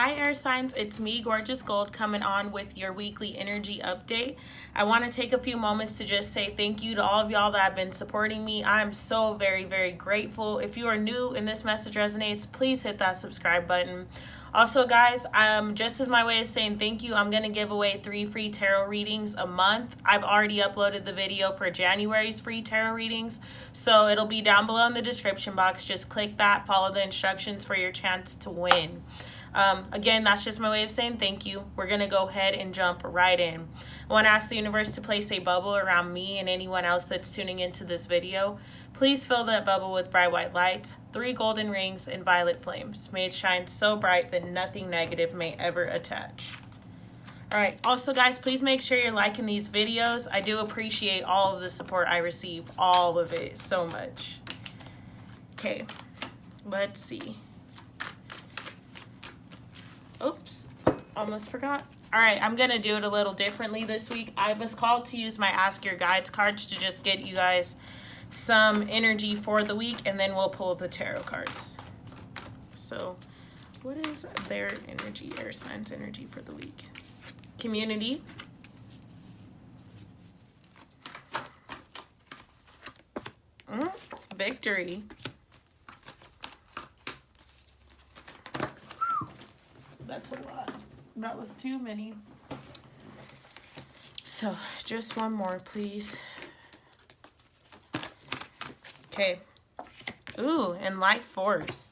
Hi, air signs. It's me, Gorgeous Gold, coming on with your weekly energy update. I want to take a few moments to just say thank you to all of y'all that have been supporting me. I'm so very, very grateful. If you are new and this message resonates, please hit that subscribe button. Also, guys, just as my way of saying thank you, I'm going to give away 3 free tarot readings a month. I've already uploaded the video for January's free tarot readings, so it'll be down below in the description box. Just click that, follow the instructions for your chance to win. Again, that's just my way of saying thank you. We're going to go ahead and jump right in. I want to ask the universe to place a bubble around me and anyone else that's tuning into this video. Please fill that bubble with bright white light, 3 golden rings, and violet flames. May it shine so bright that nothing negative may ever attach. Alright, also guys, please make sure you're liking these videos. I do appreciate all of the support I receive, all of it, so much. Okay, let's see. Oops, almost forgot. All right, I'm going to do it a little differently this week. I was called to use my Ask Your Guides cards to just get you guys some energy for the week, and then we'll pull the tarot cards. So, what is their energy, air signs energy for the week? Community. Victory. That's a lot. That was too many. So, just one more, please. Okay. Ooh, and life force.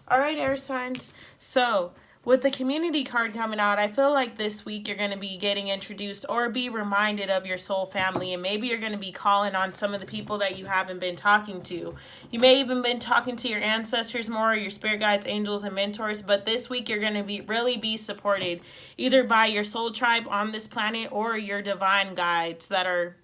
All right, air signs. So, with the community card coming out, I feel like this week you're going to be getting introduced or be reminded of your soul family, and maybe you're going to be calling on some of the people that you haven't been talking to. You may even been talking to your ancestors more, your spirit guides, angels, and mentors, but this week you're going to really be supported either by your soul tribe on this planet or your divine guides that are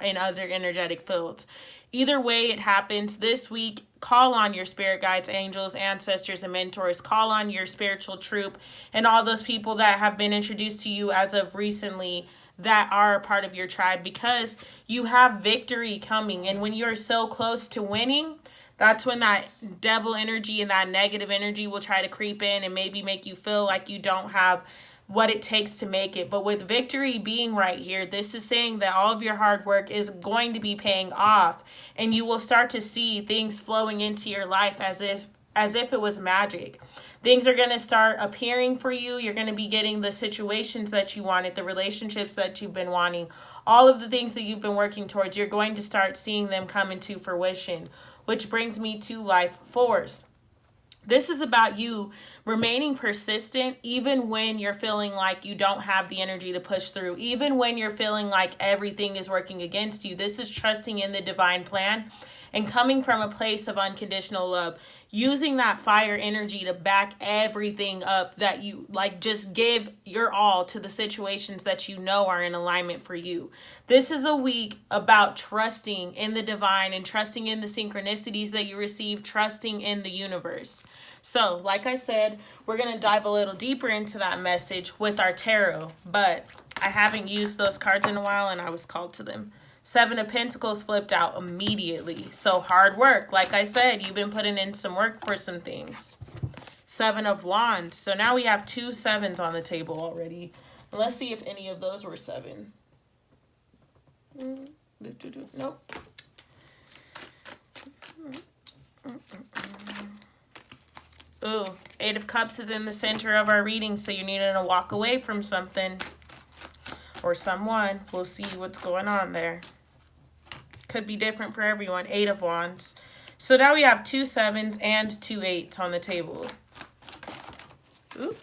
in other energetic fields. Either way it happens this week, call on your spirit guides, angels, ancestors, and mentors. Call on your spiritual troop and all those people that have been introduced to you as of recently that are a part of your tribe, because you have victory coming. And when you're so close to winning, that's when that devil energy and that negative energy will try to creep in and maybe make you feel like you don't have what it takes to make it. But with victory being right here, this is saying that all of your hard work is going to be paying off, and you will start to see things flowing into your life as if it was magic. Things are going to start appearing for you. You're going to be getting the situations that you wanted, the relationships that you've been wanting, all of the things that you've been working towards. You're going to start seeing them come into fruition, which brings me to life force. This is about you remaining persistent even when you're feeling like you don't have the energy to push through, even when you're feeling like everything is working against you. This is trusting in the divine plan and coming from a place of unconditional love, using that fire energy to back everything up that you like. Just give your all to the situations that you know are in alignment for you. This is a week about trusting in the divine and trusting in the synchronicities that you receive, trusting in the universe. So, like I said, we're going to dive a little deeper into that message with our tarot, but I haven't used those cards in a while and I was called to them. 7 of Pentacles flipped out immediately. So hard work. Like I said, you've been putting in some work for some things. 7 of Wands. So now we have 2 7s on the table already. And let's see if any of those were 7. Nope. Ooh, 8 of Cups is in the center of our reading, so you're needing to walk away from something or someone. We'll see what's going on there. Could be different for everyone. 8 of Wands. So now we have 2 7s and 2 8s on the table. Ooh.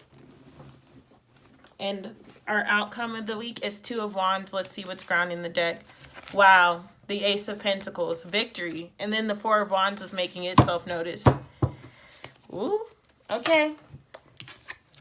And our outcome of the week is 2 of Wands. Let's see what's grounding the deck. Wow. The Ace of Pentacles. Victory. And then the 4 of Wands is making itself noticed. Ooh. Okay.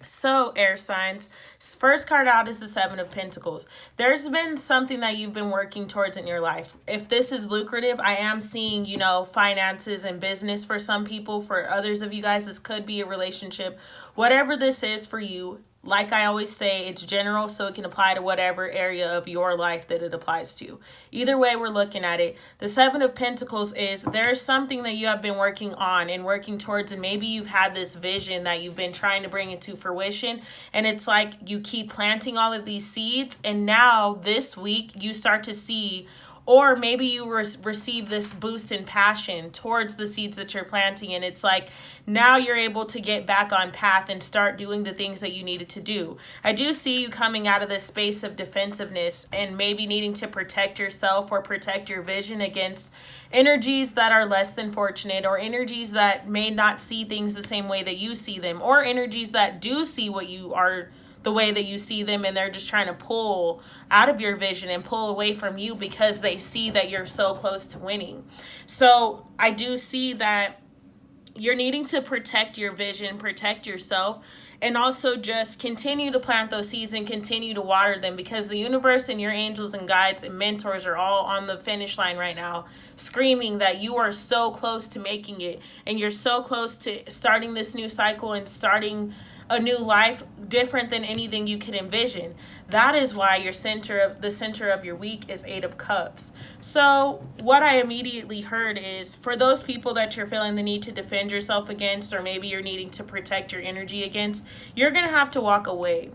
So, air signs, first card out is the 7 of Pentacles. There's been something that you've been working towards in your life. If this is lucrative, I am seeing, finances and business for some people. For others of you guys, this could be a relationship. Whatever this is for you, like I always say, it's general, so it can apply to whatever area of your life that it applies to. Either way we're looking at it, the Seven of Pentacles is there's something that you have been working on and working towards, and maybe you've had this vision that you've been trying to bring into fruition, and it's like you keep planting all of these seeds, and now this week you start to see, or maybe you receive this boost in passion towards the seeds that you're planting, and it's like now you're able to get back on path and start doing the things that you needed to do. I do see you coming out of this space of defensiveness and maybe needing to protect yourself or protect your vision against energies that are less than fortunate, or energies that may not see things the same way that you see them, or energies that do see what you are the way that you see them, and they're just trying to pull out of your vision and pull away from you because they see that you're so close to winning. So I do see that you're needing to protect your vision, protect yourself, and also just continue to plant those seeds and continue to water them, because the universe and your angels and guides and mentors are all on the finish line right now, screaming that you are so close to making it, and you're so close to starting this new cycle and starting a new life different than anything you could envision. That is why the center of your week is Eight of Cups. So what I immediately heard is, for those people that you're feeling the need to defend yourself against, or maybe you're needing to protect your energy against, you're going to have to walk away.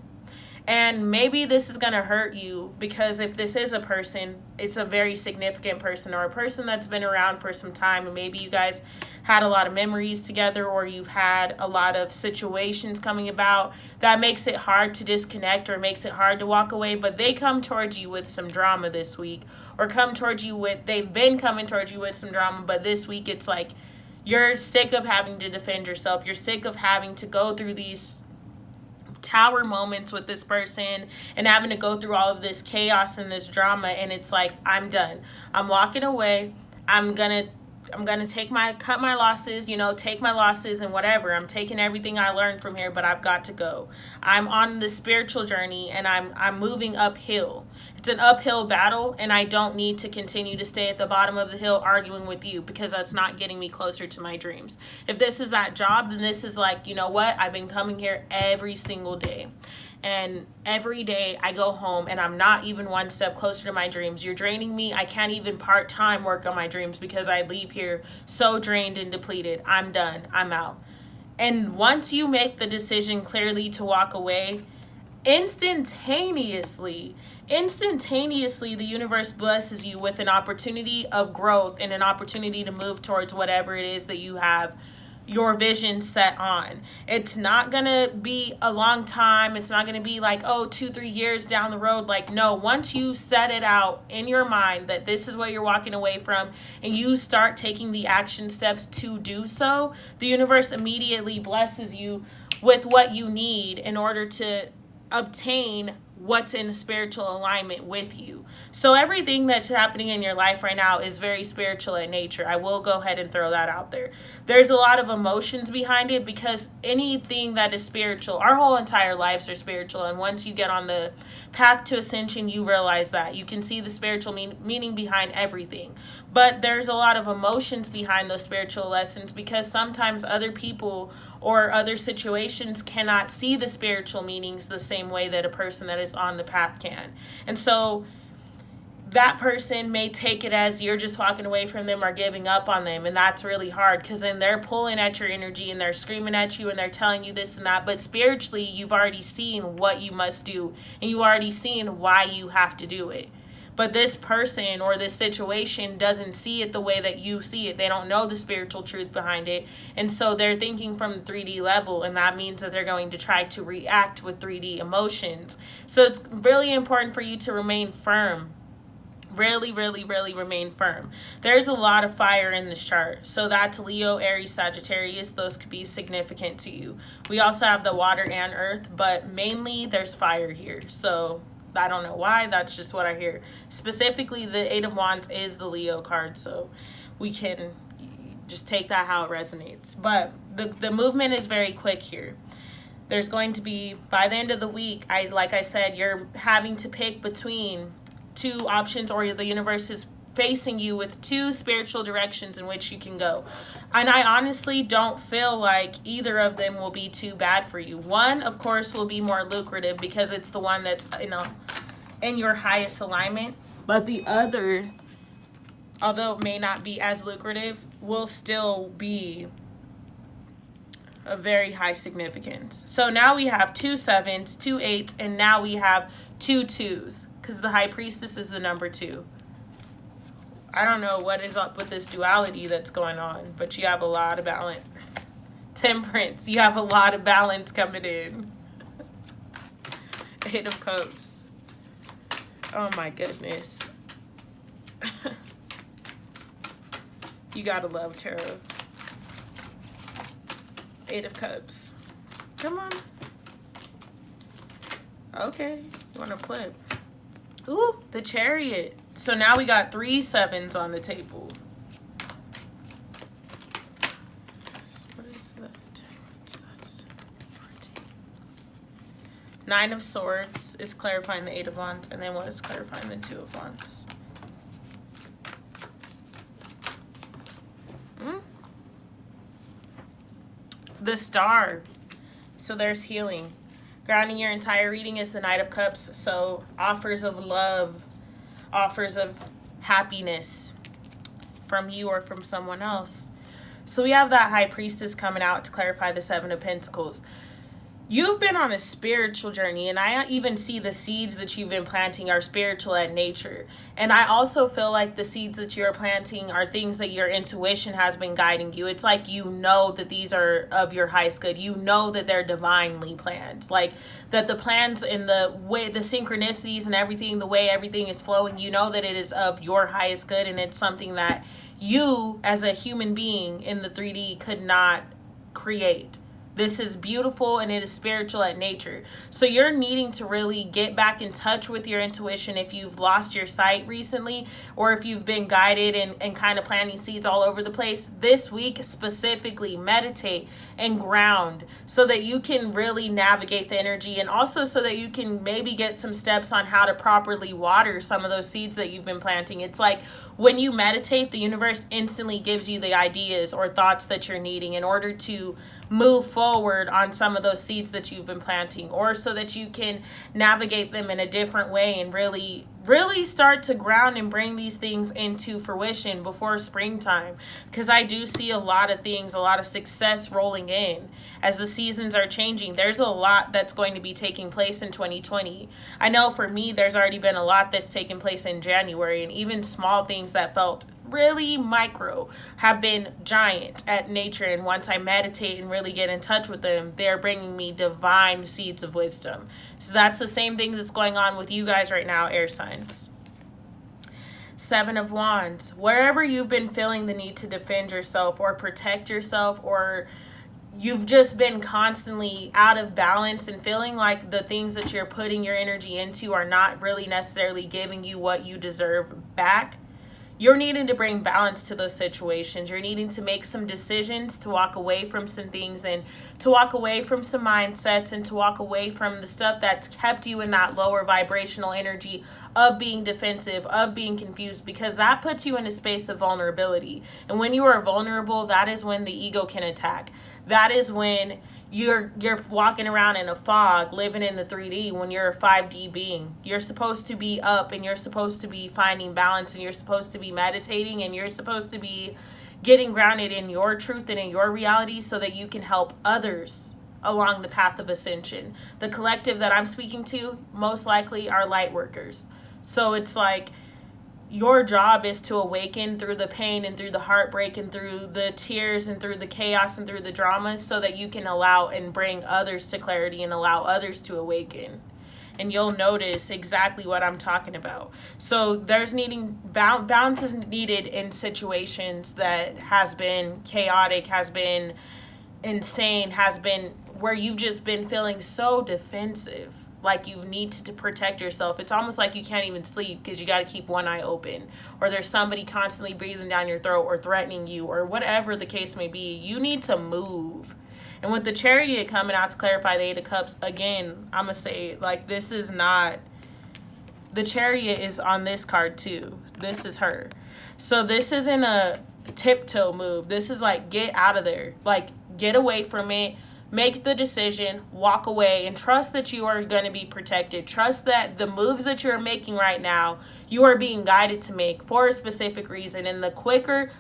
And maybe this is going to hurt you, because if this is a person, it's a very significant person, or a person that's been around for some time, and maybe you guys had a lot of memories together, or you've had a lot of situations coming about that makes it hard to disconnect, or makes it hard to walk away. But they come towards you with some drama this week, or they've been coming towards you with some drama, but this week it's like you're sick of having to defend yourself. You're sick of having to go through these tower moments with this person and having to go through all of this chaos and this drama, and it's like, I'm done. I'm walking away. I'm gonna cut my losses, take my losses and whatever. I'm taking everything I learned from here, but I've got to go. I'm on the spiritual journey, and I'm moving uphill. It's an uphill battle, and I don't need to continue to stay at the bottom of the hill arguing with you, because that's not getting me closer to my dreams. If this is that job, then this is like, you know what? I've been coming here every single day. And every day I go home and I'm not even one step closer to my dreams. You're draining me. I can't even part-time work on my dreams because I leave here so drained and depleted. I'm done. I'm out. And once you make the decision clearly to walk away, instantaneously, the universe blesses you with an opportunity of growth and an opportunity to move towards whatever it is that you have your vision set on. It's not gonna be a long time. It's not gonna be like, 2-3 years down the road. Like, no, once you set it out in your mind that this is what you're walking away from, and you start taking the action steps to do so, the universe immediately blesses you with what you need in order to obtain what's in spiritual alignment with you. So everything that's happening in your life right now is very spiritual in nature. I will go ahead and throw that out there. There's a lot of emotions behind it, because anything that is spiritual, our whole entire lives are spiritual. And once you get on the path to ascension, you realize that. You can see the spiritual meaning behind everything. But there's a lot of emotions behind those spiritual lessons, because sometimes other people or other situations cannot see the spiritual meanings the same way that a person that is on the path can. And so that person may take it as you're just walking away from them or giving up on them, and that's really hard, because then they're pulling at your energy and they're screaming at you and they're telling you this and that. But spiritually, you've already seen what you must do, and you already seen why you have to do it. But this person or this situation doesn't see it the way that you see it. They don't know the spiritual truth behind it. And so they're thinking from the 3D level, and that means that they're going to try to react with 3D emotions. So it's really important for you to remain firm. Really, really, really remain firm. There's a lot of fire in this chart. So that's Leo, Aries, Sagittarius. Those could be significant to you. We also have the water and earth, but mainly there's fire here. So I don't know why, that's just what I hear. Specifically, the Eight of Wands is the Leo card, so we can just take that how it resonates. But the movement is very quick here. There's going to be, by the end of the week, like I said, you're having to pick between two options, or the universe is facing you with two spiritual directions in which you can go. And I honestly don't feel like either of them will be too bad for you. One, of course, will be more lucrative because it's the one that's, in your highest alignment. But the other, although it may not be as lucrative, will still be a very high significance. So now we have 2 7s, 2 8s, and now we have 2 2s because the High Priestess is the number 2. I don't know what is up with this duality that's going on, but you have a lot of balance. Temperance, you have a lot of balance coming in. 8 of Cups. Oh my goodness. You gotta love tarot. 8 of Cups. Come on. Okay, you wanna flip. Ooh, the Chariot. So now we got 3 7s on the table. What is that? What's that? 14. 9 of Swords is clarifying the 8 of Wands, and then what is clarifying the 2 of Wands? The Star. So there's healing. Grounding your entire reading is the Knight of Cups. So offers of love, offers of happiness from you or from someone else. So we have that High Priestess coming out to clarify the 7 of Pentacles. You've been on a spiritual journey, and I even see the seeds that you've been planting are spiritual at nature. And I also feel like the seeds that you're planting are things that your intuition has been guiding you. It's like you know that these are of your highest good. You know that they're divinely planned. Like that the plans and the way, the synchronicities and everything, the way everything is flowing, you know that it is of your highest good, and it's something that you as a human being in the 3D could not create. This is beautiful and it is spiritual at nature. So you're needing to really get back in touch with your intuition if you've lost your sight recently, or if you've been guided and kind of planting seeds all over the place. This week specifically, meditate and ground so that you can really navigate the energy, and also so that you can maybe get some steps on how to properly water some of those seeds that you've been planting. It's like when you meditate, the universe instantly gives you the ideas or thoughts that you're needing in order to move forward on some of those seeds that you've been planting, or so that you can navigate them in a different way and really start to ground and bring these things into fruition before springtime. Because I do see a lot of things, a lot of success rolling in as the seasons are changing. There's a lot that's going to be taking place in 2020. I know for me, there's already been a lot that's taken place in January, and even small things that felt really micro have been giant at nature. And once I meditate and really get in touch with them, they're bringing me divine seeds of wisdom. So that's the same thing that's going on with you guys right now, air signs. 7 of Wands. Wherever you've been feeling the need to defend yourself or protect yourself, or you've just been constantly out of balance and feeling like the things that you're putting your energy into are not really necessarily giving you what you deserve back, you're needing to bring balance to those situations. You're needing to make some decisions to walk away from some things, and to walk away from some mindsets, and to walk away from the stuff that's kept you in that lower vibrational energy of being defensive, of being confused, because that puts you in a space of vulnerability. And when you are vulnerable, that is when the ego can attack. That is when you're walking around in a fog, living in the 3D, when you're a 5D being. You're supposed to be up, and you're supposed to be finding balance, and you're supposed to be meditating, and you're supposed to be getting grounded in your truth and in your reality so that you can help others along the path of ascension. The collective that I'm speaking to most likely are light workers. So it's like your job is to awaken through the pain and through the heartbreak and through the tears and through the chaos and through the dramas, so that you can allow and bring others to clarity and allow others to awaken. And you'll notice exactly what I'm talking about. So there's balance is needed in situations that has been chaotic, has been insane, has been where you've just been feeling so defensive, like you need to protect yourself. It's almost like you can't even sleep because you got to keep one eye open, or there's somebody constantly breathing down your throat or threatening you, or whatever the case may be. You need to move. And with the Chariot coming out to clarify the 8 of Cups, again, I'm going to say, like, this is not, the Chariot is on this card too. This is her. So this isn't a tiptoe move. This is like, get out of there. Like, get away from it. Make the decision, walk away, and trust that you are going to be protected. Trust that the moves that you're making right now, you are being guided to make for a specific reason. And the quicker,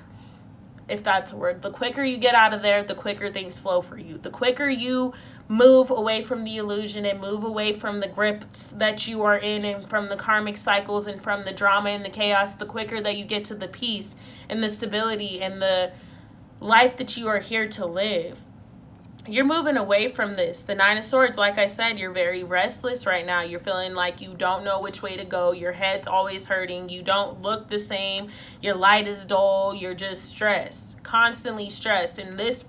if that's a word, the quicker you get out of there, the quicker things flow for you. The quicker you move away from the illusion and move away from the grips that you are in and from the karmic cycles and from the drama and the chaos, the quicker that you get to the peace and the stability and the life that you are here to live. You're moving away from this. The Nine of Swords, like I said, you're very restless right now. You're feeling like you don't know which way to go. Your head's always hurting. You don't look the same. Your light is dull. You're just stressed, constantly stressed. And this,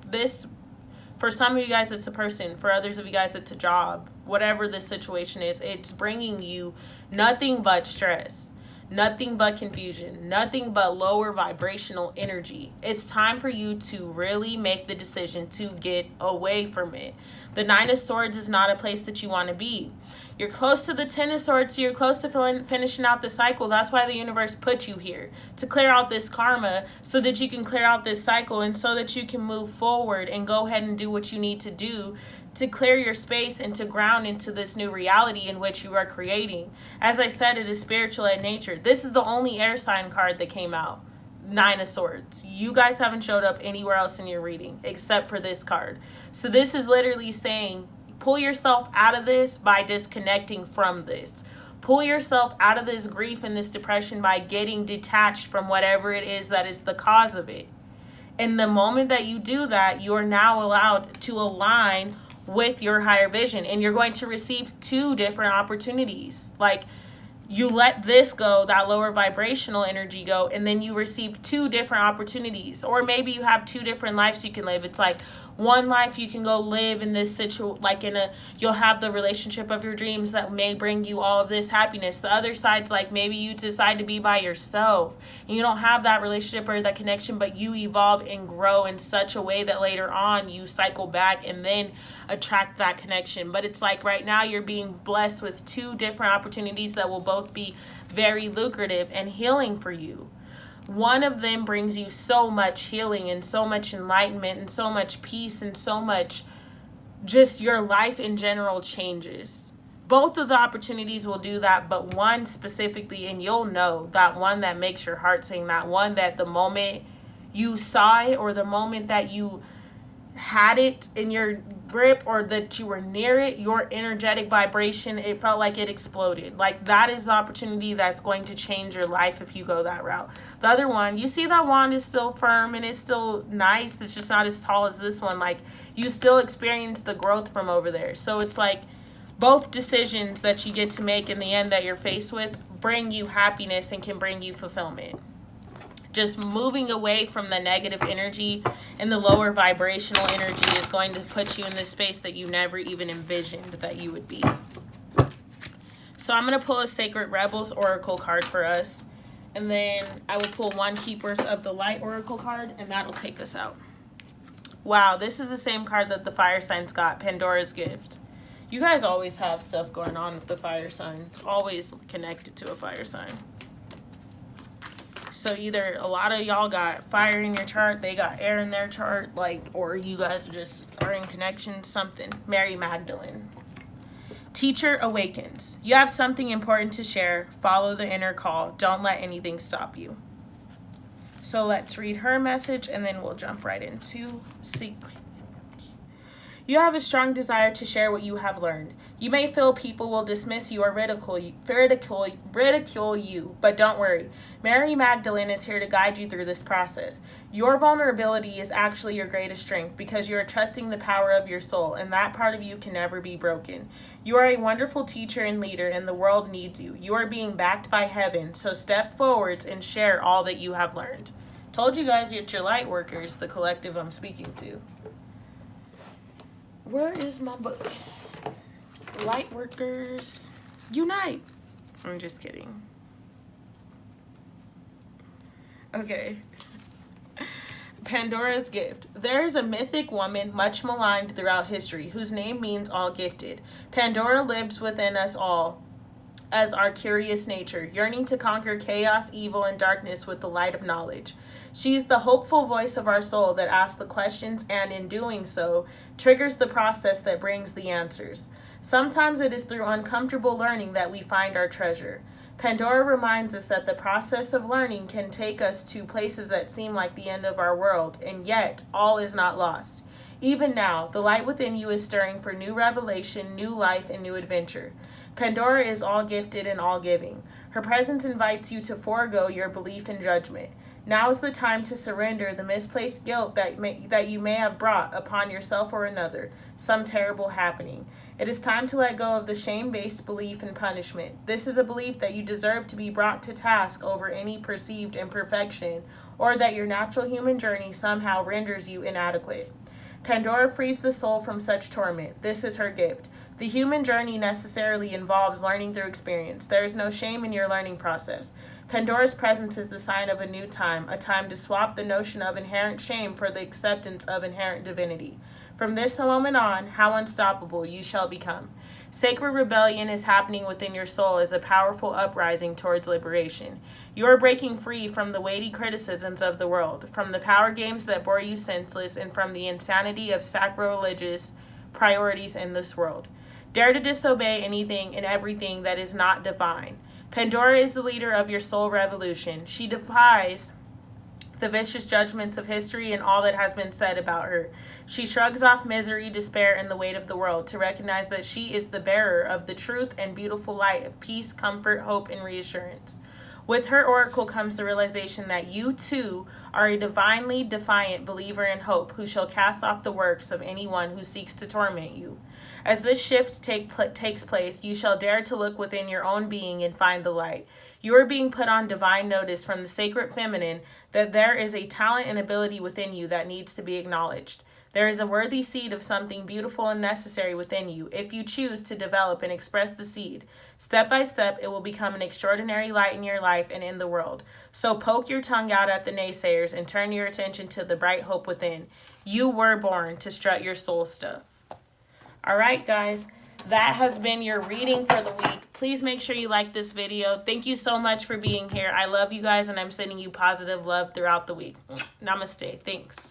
for some of you guys, it's a person. For others of you guys, it's a job. Whatever the situation is, it's bringing you nothing but stress. Nothing but confusion, nothing but lower vibrational energy. It's time for you to really make the decision to get away from it. The Nine of Swords is not a place that you want to be. You're close to the Ten of Swords, so you're close to finishing out the cycle. That's why the universe put you here, to clear out this karma so that you can clear out this cycle and so that you can move forward and go ahead and do what you need to do to clear your space and to ground into this new reality in which you are creating. As I said, it is spiritual in nature. This is the only air sign card that came out. Nine of Swords. You guys haven't showed up anywhere else in your reading except for this card. So this is literally saying, pull yourself out of this by disconnecting from this. Pull yourself out of this grief and this depression by getting detached from whatever it is that is the cause of it. And the moment that you do that, you are now allowed to align with your higher vision, and you're going to receive two different opportunities. Like, you let this go, that lower vibrational energy go, and then you receive two different opportunities. Or maybe you have two different lives you can live. It's like, one life you can go live in this you'll have the relationship of your dreams that may bring you all of this happiness. The other side's like, maybe you decide to be by yourself and you don't have that relationship or that connection, but you evolve and grow in such a way that later on you cycle back and then attract that connection. But it's like right now you're being blessed with two different opportunities that will both be very lucrative and healing for you. One of them brings you so much healing and so much enlightenment and so much peace and so much just your life in general changes. Both of the opportunities will do that, but one specifically, and you'll know that one that makes your heart sing, that one that the moment you saw it or the moment that you had it in your grip or that you were near it, your energetic vibration, it felt like it exploded. Like, that is the opportunity that's going to change your life if you go that route. The other one, you see that wand is still firm and it's still nice. It's just not as tall as this one. Like, you still experience the growth from over there. So it's like both decisions that you get to make in the end that you're faced with bring you happiness and can bring you fulfillment. Just moving away from the negative energy and the lower vibrational energy is going to put you in this space that you never even envisioned that you would be. So I'm going to pull a Sacred Rebels Oracle card for us. And then I will pull one Keepers of the Light Oracle card, and that'll take us out. Wow, this is the same card that the fire signs got, Pandora's Gift. You guys always have stuff going on with the fire signs. Always connected to a fire sign. So either a lot of y'all got fire in your chart, they got air in their chart, like, or you guys just are in connection, something. Mary Magdalene. Teacher awakens. You have something important to share. Follow the inner call. Don't let anything stop you. So let's read her message and then we'll jump right into secret. You have a strong desire to share what you have learned. You may feel people will dismiss you or ridicule you, but don't worry. Mary Magdalene is here to guide you through this process. Your vulnerability is actually your greatest strength because you are trusting the power of your soul, and that part of you can never be broken. You are a wonderful teacher and leader, and the world needs you. You are being backed by heaven, so step forwards and share all that you have learned. Told you guys it's your light workers, the collective I'm speaking to. Where is my book? Light workers unite. I'm just kidding. Okay. Pandora's Gift. There is a mythic woman much maligned throughout history whose name means all gifted. Pandora lives within us all. as our curious nature, yearning to conquer chaos, evil, and darkness with the light of knowledge. She's the hopeful voice of our soul that asks the questions and, in doing so, triggers the process that brings the answers. Sometimes it is through uncomfortable learning that we find our treasure. Pandora reminds us that the process of learning can take us to places that seem like the end of our world, and yet all is not lost. Even now, the light within you is stirring for new revelation, new life, and new adventure. Pandora is all gifted and all giving. Her presence invites you to forego your belief and judgment. Now is the time to surrender the misplaced guilt that you may have brought upon yourself or another, some terrible happening. It is time to let go of the shame-based belief in punishment. This is a belief that you deserve to be brought to task over any perceived imperfection, or that your natural human journey somehow renders you inadequate. Pandora frees the soul from such torment. This is her gift. The human journey necessarily involves learning through experience. There is no shame in your learning process. Pandora's presence is the sign of a new time, a time to swap the notion of inherent shame for the acceptance of inherent divinity. From this moment on, how unstoppable you shall become. Sacred rebellion is happening within your soul as a powerful uprising towards liberation. You are breaking free from the weighty criticisms of the world, from the power games that bore you senseless, and from the insanity of sacrilegious priorities in this world. Dare to disobey anything and everything that is not divine. Pandora is the leader of your soul revolution. She defies the vicious judgments of history and all that has been said about her. She shrugs off misery, despair, and the weight of the world to recognize that she is the bearer of the truth and beautiful light of peace, comfort, hope, and reassurance. With her oracle comes the realization that you, too, are a divinely defiant believer in hope who shall cast off the works of anyone who seeks to torment you. As this shift takes place, you shall dare to look within your own being and find the light. You are being put on divine notice from the sacred feminine that there is a talent and ability within you that needs to be acknowledged. There is a worthy seed of something beautiful and necessary within you. If you choose to develop and express the seed, step by step, it will become an extraordinary light in your life and in the world. So poke your tongue out at the naysayers and turn your attention to the bright hope within. You were born to strut your soul stuff. All right, guys, that has been your reading for the week. Please make sure you like this video. Thank you so much for being here. I love you guys, and I'm sending you positive love throughout the week. Namaste. Thanks.